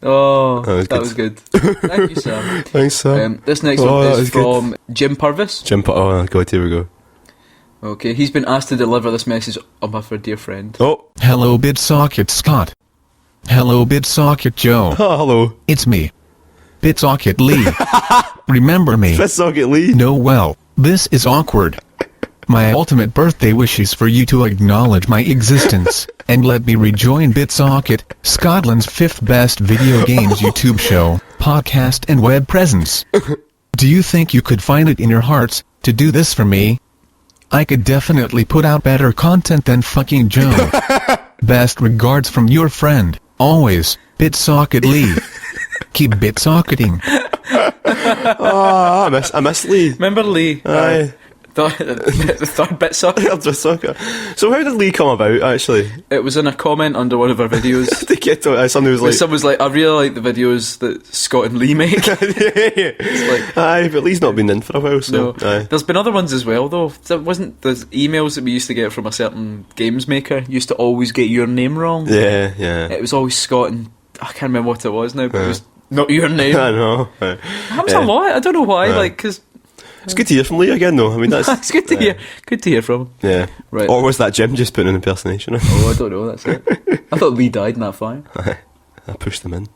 Oh, that was good. Thank you, Sam. Thanks, Sam. This next one is from Jim Purvis. Oh god, here we go. Okay, he's been asked to deliver this message on behalf of a dear friend. Oh. Hello, BitSocket Scott. Hello, BitSocket Joe. Oh, hello. It's me, BitSocket Lee. Remember me? BitSocket Lee? No, well, this is awkward. My ultimate birthday wish is for you to acknowledge my existence, and let me rejoin BitSocket, Scotland's 5th best video games YouTube show, podcast and web presence. Do you think you could find it in your hearts to do this for me? I could definitely put out better content than fucking Joe. Best regards from your friend, always, BitSocket Lee. Keep BitSocketing. Oh, I miss Lee. Remember Lee? Aye. The third BitSocket. So how did Lee come about, actually? It was in a comment under one of our videos. Someone was like, I really like the videos that Scott and Lee make. Aye, but Lee's not been in for a while, so... No. Aye. There's been other ones as well, though. There wasn't the emails that we used to get from a certain games maker used to always get your name wrong. Yeah. It was always Scott, and I can't remember what it was now, but it was not your name. I know. It happens a lot. I don't know why, because... It's good to hear from Lee again, though. I mean, that's it's good to hear. Good to hear from him. Yeah. Right. Or was that Jim just putting an impersonation? Oh, I don't know. That's it. I thought Lee died in that fire. I pushed them in.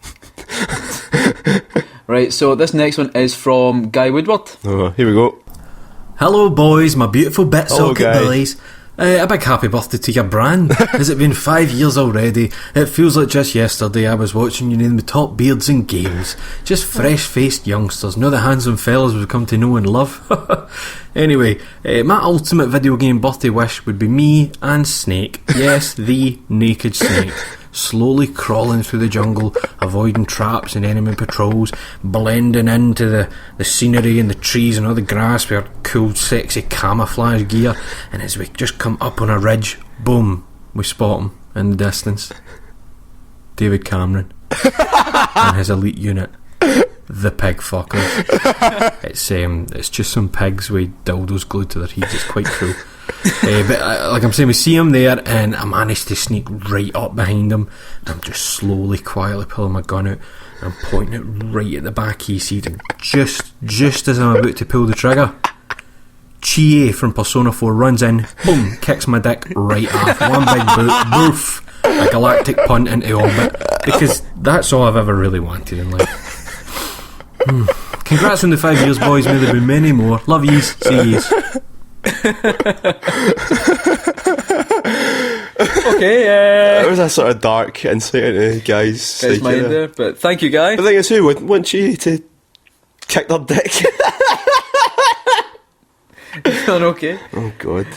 Right. So this next one is from Guy Woodward. Oh, here we go. Hello, boys, my beautiful bit Hello, socket guy. boys. A big happy birthday to your brand. Has it been 5 years already? It feels like just yesterday I was watching you name the top beards in games. Just fresh-faced youngsters, not the handsome fellas we've come to know and love. Anyway, my ultimate video game birthday wish would be me and Snake. Yes, the naked Snake. Slowly crawling through the jungle, avoiding traps and enemy patrols, blending into the scenery and the trees and all the grass with our cool, sexy camouflage gear. And as we just come up on a ridge, boom, we spot him in the distance. David Cameron and his elite unit, the pig fuckers. It's just some pigs with dildos glued to their heads. It's quite cool. But like I'm saying, we see him there, and I managed to sneak right up behind him. I'm just slowly, quietly pulling my gun out and pointing it right at the back of his seat. And just as I'm about to pull the trigger, Chie from Persona 4 runs in, boom, kicks my dick right off. One big boot, boof, a galactic punt into orbit. Because that's all I've ever really wanted in life. Congrats on the 5 years, boys. May there be many more. Love yous. See yous. Okay, That was a sort of dark insight into Guy's mind there, but thank you, Guy. The thing is, who wouldn't want you to kick their dick? Feeling okay. Oh god.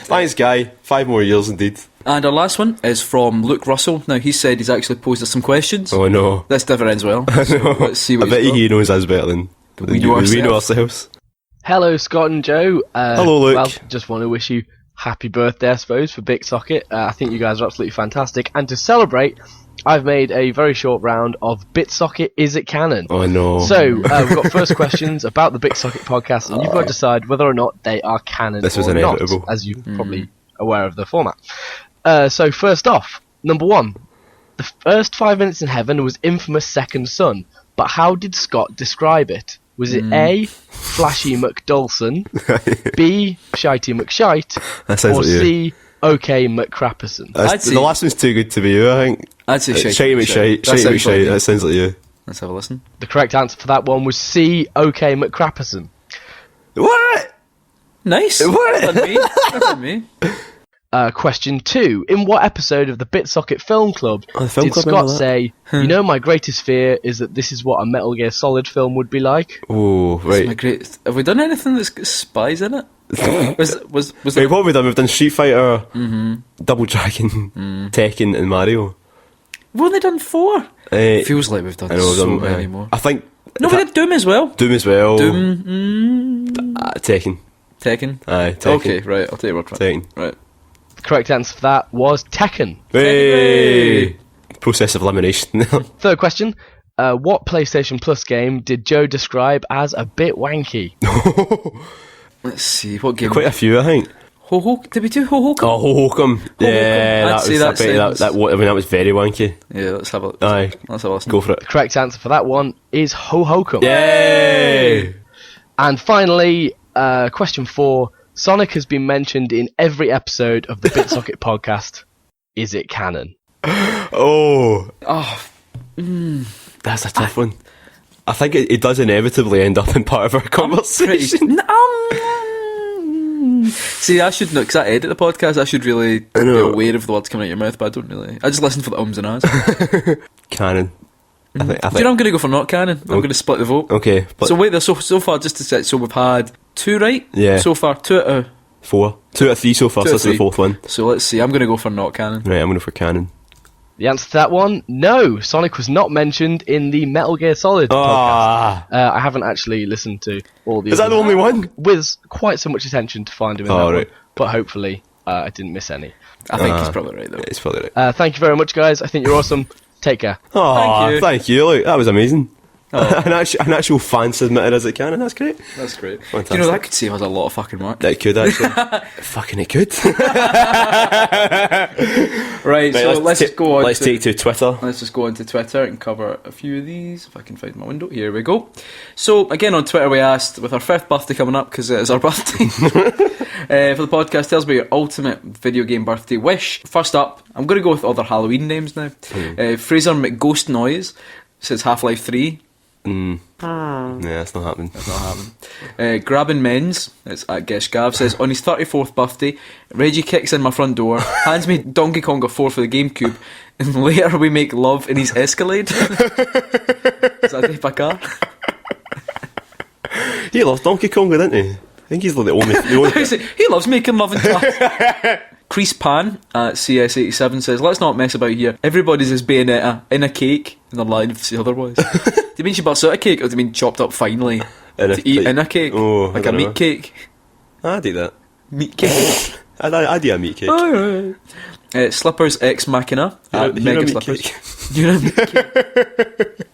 Thanks, Guy. 5 more years indeed. And our last one is from Luke Russell. Now, he said he's actually posed us some questions. Oh no. This never ends well. So let's see what I bet he's got. he knows us better than we know ourselves. Hello, Scott and Joe. Hello, Luke. Well, just want to wish you happy birthday, I suppose, for Big Socket. I think you guys are absolutely fantastic. And to celebrate, I've made a very short round of BitSocket Is It Canon? Oh no. So, we've got first questions about the BitSocket podcast, and you've got to decide whether or not they are canon This was or not, inevitable. as you're probably aware of the format. So, first off, number 1. The first 5 minutes in heaven was infamous Second Son, but how did Scott describe it? Was it A, Flashy McDolson, B, Shitey McShite, That sounds or like you. C, OK McCrapperson? The last one's too good to be you, I think. I'd say Shitey McShite. That Shitey sounds like McShite. me. That sounds like you. Let's have a listen. The correct answer for that one was C, OK McCrapperson. What? Nice. What? That's on me. Question 2. In what episode of the BitSocket Film Club Oh, the film did club, Scott remember that? say, you know, my greatest fear is that this is what a Metal Gear Solid film would be like? Oh, My right. great. Have we done anything that's got spies in it? was Wait, it? what have we done? We've done Street Fighter, Double Dragon, Tekken, and Mario. We've only done 4. Feels like we've done I know, so we've done, many more. I think. No, we did Doom as well. Doom as well. Doom. Tekken. Tekken. Aye, Tekken. Okay, right. I'll take your word for it. Tekken. Right. The correct answer for that was Tekken. Hey! Process of elimination. Third question. What PlayStation Plus game did Joe describe as a bit wanky? Let's see. What game? Quite a few, I think. Ho-Ho? Did we do Ho-Ho-Come? Oh, Ho-Ho-Come. Yeah, I'd that say was, that I bet sounds- that was very wanky. Yeah, let's have a Aye. Let's have a listen. Go for it. The correct answer for that one is Ho-Ho-Come. Yay! And finally, question 4. Sonic has been mentioned in every episode of the BitSocket podcast. Is it canon? Oh, Oh, that's a tough one. I think it does inevitably end up in part of our conversation. See, I should know, because I edit the podcast, I should really be aware of the words coming out of your mouth, but I don't really. I just listen for the ums and ahs. Canon. I think. Do you know I'm going to go for not canon? I'm going to split the vote. Okay, but So wait, there's so far, just to say, so we've had 2 right? Yeah. So far, 2 out of... 4. 2 out of 3 so far, 2 so out that's of the 3. fourth one. So let's see, I'm going to go for not canon. Right, I'm going for Canon. The answer to that one, no. Sonic was not mentioned in the Metal Gear Solid podcast. Ah, I haven't actually listened to all the is that the only one? with quite so much attention to find him in that right. one. But hopefully, I didn't miss any. I think he's probably right, though. It's probably right. Thank you very much, guys. I think you're awesome. Take care. Oh, you. thank you. Look, that was amazing. an actual fan submitted as it Canon. That's great. That's great. Fantastic. You know, that could save us a lot of fucking work. That could actually. Fucking it could. Right, so let's just go on Let's take to Twitter. Let's just go onto Twitter and cover a few of these, if I can find my window. Here we go. So, again, on Twitter we asked, with our 5th birthday coming up, because it is our birthday, for the podcast, tell us about your ultimate video game birthday wish. First up, I'm going to go with other Halloween names now. Fraser McGhost Noise says Half-Life 3. Yeah, it's not happening. That's not happening. Grabbing Men's, it's at Gesh Gav, says, on his 34th birthday, Reggie kicks in my front door, hands me Donkey Konga 4 for the GameCube, and later we make love in his Escalade. Is that a car? He loves Donkey Konga, didn't he? I think he's like the only He loves making love in cars. Crease Pan at CS87 says, let's not mess about here. Everybody's as Bayonetta in a cake, and they're lying if they say otherwise. Do you mean she busts out a cake, or do you mean chopped up finely to eat in a cake? Oh, like a meat cake? I do that. Meat cake? I do a meat cake. Oh, right. Slippers Ex Machina at Mega Slippers. You know meat cake?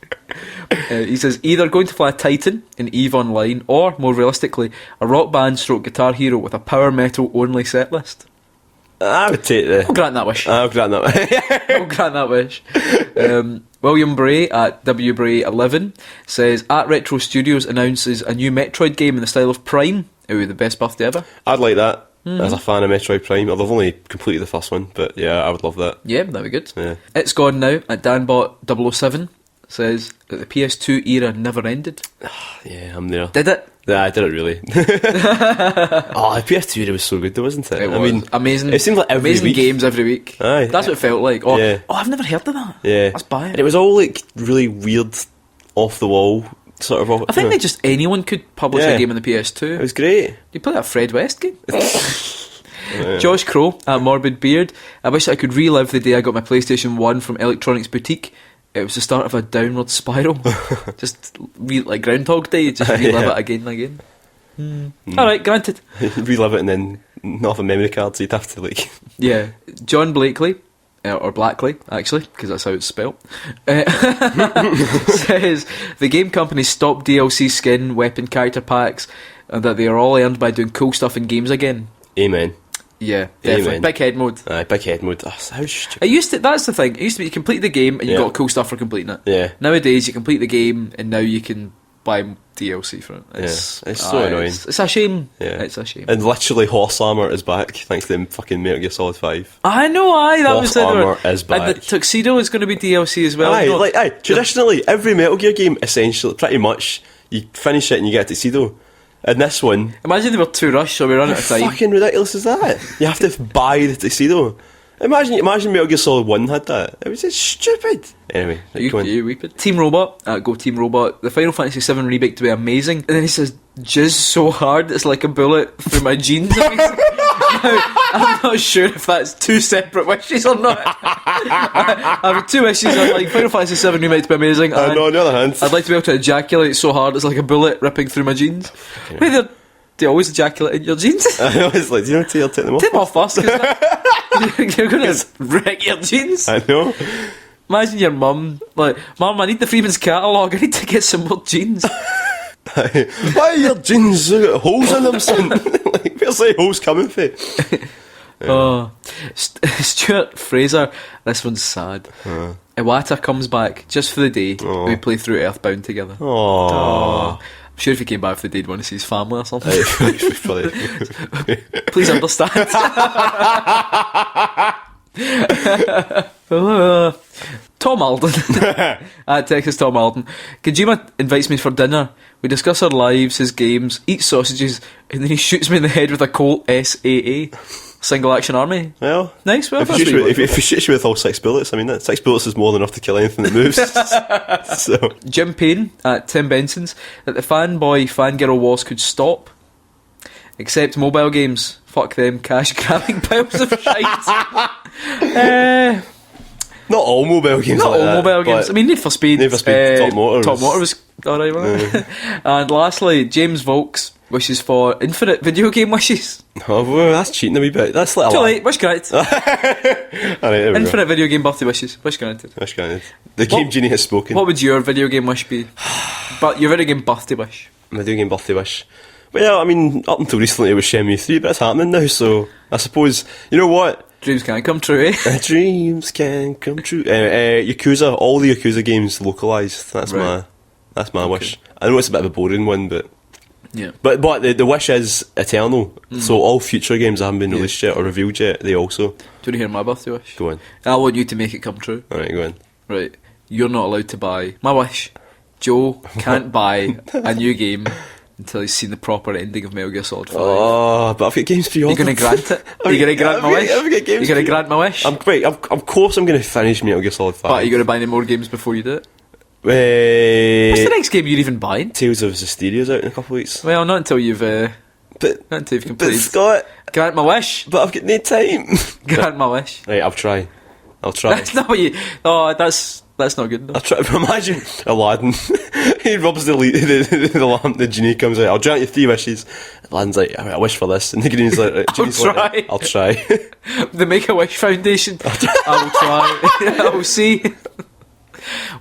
He says, either going to fly a Titan in EVE Online, or, more realistically, a rock band stroke guitar hero with a power metal only set list. I would take the... I'll grant that wish. I'll grant that wish. William Bray at WBray11 says, at Retro Studios announces a new Metroid game in the style of Prime. Ooh, the best birthday ever. I'd like that. As a fan of Metroid Prime. I've only completed the first one, but yeah, I would love that. Yeah, that'd be good. Yeah. It's Gone Now at DanBot007 says that the PS2 era never ended. Yeah, I'm there. Did it? Yeah, I did it really. The PS2 era was so good though, wasn't it? It was. I mean, amazing. It seemed like every amazing week. games every week. Aye. That's what it felt like. Oh, Yeah. I've never heard of that. Yeah. That's bad. And it was all like really weird, off the wall sort of. I think they just anyone could publish a game on the PS2. It was great. You play that Fred West game? Josh Crow at Morbid Beard. I wish I could relive the day I got my PlayStation 1 from Electronics Boutique. It was the start of a downward spiral. Just like Groundhog Day, just relive it again and again. Alright, granted. Relive it and then not have a memory card, so you'd have to like... Yeah. John Blakely, or Blackley, actually, because that's how it's spelt, says the game company stopped DLC skin, weapon character packs, and that they are all earned by doing cool stuff in games again. Amen. Yeah, definitely. Amen. Big head mode. Aye, big head mode. Oh, how stupid. It used to. That's the thing. It used to be you complete the game and you Yeah. got cool stuff for completing it. Yeah. Nowadays you complete the game and now you can buy DLC for it. It's so annoying. It's a shame. Yeah. It's a shame. And literally Horse Armour is back, thanks to them fucking Metal Gear Solid 5. I know. That Horse was it. Armour is back. And the Tuxedo is going to be DLC as well. Aye, No, traditionally, every Metal Gear game, essentially, pretty much, you finish it and you get a tuxedo. And this one... Imagine they were too rushed, so we run out of How time. fucking ridiculous is that? You have to buy the tuxedo. Imagine Metal Gear Solid 1 had that. It was just stupid. Anyway, go on. You weep it. Team Robot, Go Team Robot. The Final Fantasy VII remake to be amazing. And then he says, jizz so hard it's like a bullet through my jeans. Now, I'm not sure if that's two separate wishes or not. I have two wishes. I'd like Final Fantasy VII remake to be amazing. And No, on the other hand... I'd like to be able to ejaculate so hard it's like a bullet ripping through my jeans. Wait, do you always ejaculate in your jeans? I was like, do you know take them off? Take them off first, because you're going to wreck your jeans. I know. Imagine your mum, like, Mum, I need the Freeman's catalogue, I need to get some more jeans. Why are your jeans got holes in them, son? Like, where's the holes coming from? Oh, Stuart Fraser, this one's sad. Iwata comes back just for the day. We play through Earthbound together. Oh. I'm sure if he came back for the day, he'd want to see his family or something. Probably. Please understand. Tom Alden at Texas Tom Alden. Kojima invites me for dinner. We discuss our lives, his games, eat sausages, and then he shoots me in the head with a Colt SAA. Single Action Army. Well, nice. Well, if he shoots you with all 6 bullets, I mean, 6 bullets is more than enough to kill anything that moves. So Jim Payne at Tim Benson's that the fanboy fangirl wars could stop, except mobile games. Fuck them, cash grabbing piles of shite. not all mobile games. Not like all that, mobile games. I mean, Need for Speed. Top Motor. Top Motor was alright, wasn't it? And lastly, James Volks wishes for infinite video game wishes. Oh, well, that's cheating a wee bit. That's like a Too lot. late. Wish granted. Alright, Infinite video game birthday wishes. Wish granted. Wish granted. The game genie has spoken. What would your video game wish be? But your video game birthday wish. My video game birthday wish. Well, I mean, up until recently it was Shenmue 3, but it's happening now, so I suppose, you know what? Dreams can't come true, eh? Dreams can come true. Yakuza, all the Yakuza games localised. That's Right. my wish. I know it's a bit of a boring one, but Yeah. But the wish is eternal. So all future games that haven't been released yet or revealed yet, they also... Do you want to hear my birthday wish? Go on. I want you to make it come true. Alright, go on. Right. You're not allowed to buy... My wish Joe can't buy a new game until he's seen the proper ending of Metal Gear Solid 5. Oh, but I've got games pre-ordered. You're going to grant it? You're going to grant my wish? I've got games You're going to grant my wish? Of course I'm going to finish Metal Gear Solid 5. But are you going to buy any more games before you do it? What's What's the next game you're even buying? Tales of Zestiria out in a couple of weeks. Well, not until you've But completed. But Scott, grant my wish. but I've got no time. Grant my wish. Right, I'll try. That's not what you. Oh, that's not good enough. I'll try. Imagine Aladdin. He rubs the lamp. The genie comes out. I'll grant you 3 wishes. Aladdin's like, I wish for this, and the genie's like, I'll try. The Make-A-Wish Foundation. I will try. I will see.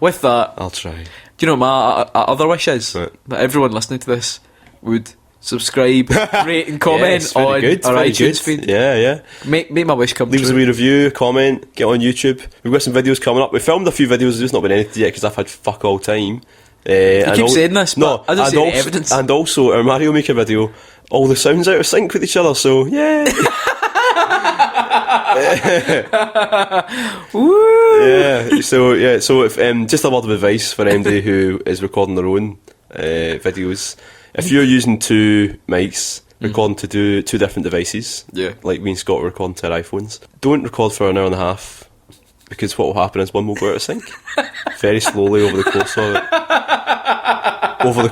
With that, I'll try. Do you know my other wish is Right. that everyone listening to this would subscribe, rate, and comment it's very on good, our very iTunes good. feed. Yeah. Make my wish come Leave us a true. wee review, comment, get on YouTube. We've got some videos coming up. We filmed a few videos, there's just not been anything yet because I've had fuck all time. You keep saying this, but I don't see any evidence. And also, our Mario Maker video, all the sounds out of sync with each other, so yeah. So if, just a word of advice for anybody who is recording their own videos. If you're using 2 mics, recording to 2 different devices, like we and Scott were recording to our iPhones, don't record for an hour and a half, because what will happen is one will go out of sync very slowly over the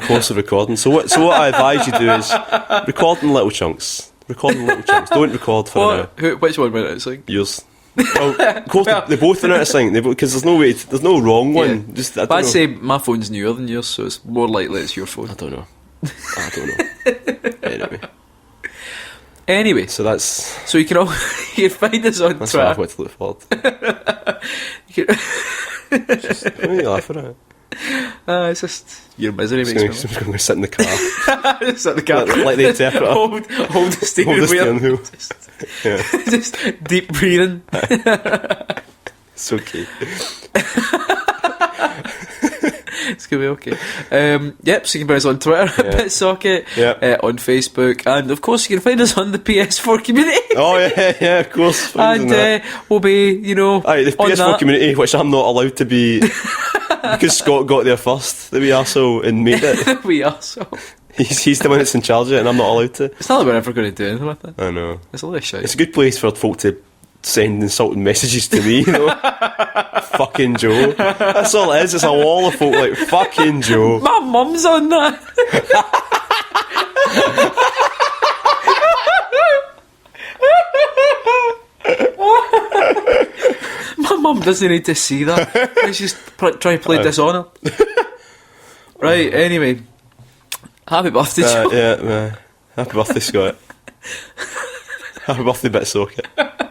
course of recording. So what I advise you do is record in little chunks. Don't record for an hour. Which one went out of sync? Yours. Well, of course, they both are out of sync because there's no wrong one. But I'd say my phone's newer than yours, so it's more likely it's your phone. I don't know. Anyway, so you can all you can find us on that's Twitter. what I've got to look forward to. What are you laughing at? It's just your misery makes me I'm going to sit in the car. Just sit in the car. Like the interpreter. Hold the steering wheel. Just deep breathing. It's okay. It's going to be okay. Yep, so you can find us on Twitter, BitSocket, on Facebook, and of course you can find us on the PS4 community. Oh yeah, of course. And we'll be, the PS4 community, which I'm not allowed to be, because Scott got there first, the wee arsehole, and made it. The wee arsehole. He's the one that's in charge of it, and I'm not allowed to. It's not that we're ever going to do anything with it. I know. It's a lot of shit. It's a good place for folk to send insulting messages to me, Fucking Joe. That's all it is. It's a wall of folk like, fucking Joe. My mum's on that. My mum doesn't need to see that. Let's just try to play dishonour. Right, anyway. Happy birthday, Joe. Happy birthday, Scott. Happy birthday, BitSocket.